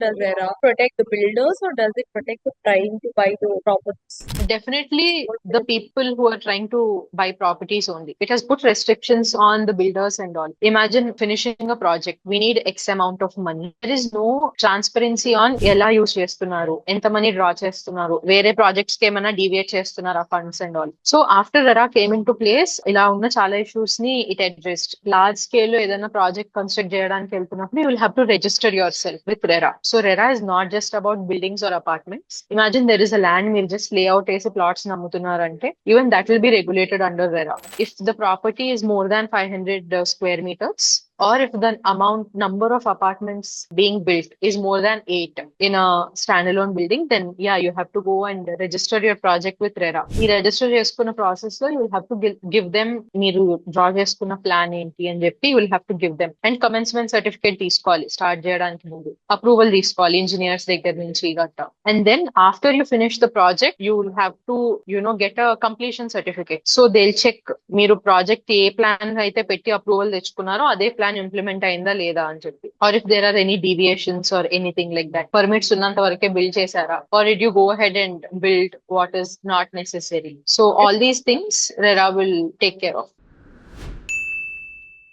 does RERA protect the builders or does it protect the trying to buy the properties? Definitely the people who are trying to buy properties only. It has put restrictions on the builders and all. Imagine finishing a project. We need X amount of money. There is no transparency on ఎలా use చేస్తున్నారు, ఎంత money draw చేస్తున్నారు, వేరే projects కి ఏమైనా deviate చేస్తున్నారు ఆ funds and all. So after RERA came in to place, ఇలా ఉన్న చాలా ఇష్యూస్ ని ఇట్ అడ్రెస్డ్. లార్జ్ స్కేల్ లో ఏదైనా ప్రాజెక్ట్ కన్స్ట్రక్ట్ చేయడానికి వెళ్తున్నప్పుడు you will have to register yourself with RERA. So RERA is not just about buildings or apartments. Imagine there is a land, మీరు just layout వేసి ప్లాట్స్ నమ్ముతున్నారంటే even that will be regulated under RERA. If the property is more than 500 square meters, or if the number of apartments being built is more than 8 in a standalone building, then yeah, you have to go and register your project with RERA. ఈ register చేసుకున్న process లో you will have to give them, మీరు draw చేసుకున్న plan ఏంటి అని చెప్పి you will have to give them, and commencement certificate తీసుకోవాలి start చేయడానికి ముందు, అప్రూవల్ తీసుకోవాలి ఇంజనీర్స్ దగ్గర నుంచి గట్టా. And then after you finish the project, you will have to get a completion certificate. So they'll check మీరు ప్రాజెక్ట్ ఏ plan అయితే పెట్టి అప్రూవల్ తెచ్చుకున్నారో అదే ప్లాన్ ఇంప్లిమెంట్ అయిందా లేదా అని చెప్పి, or if there are any deviations or anything like that. Permits ఉన్నంత వరకే బిల్డ్ చేశారా, or did you go ahead and build what is not necessary. So all these things RERA will take care of.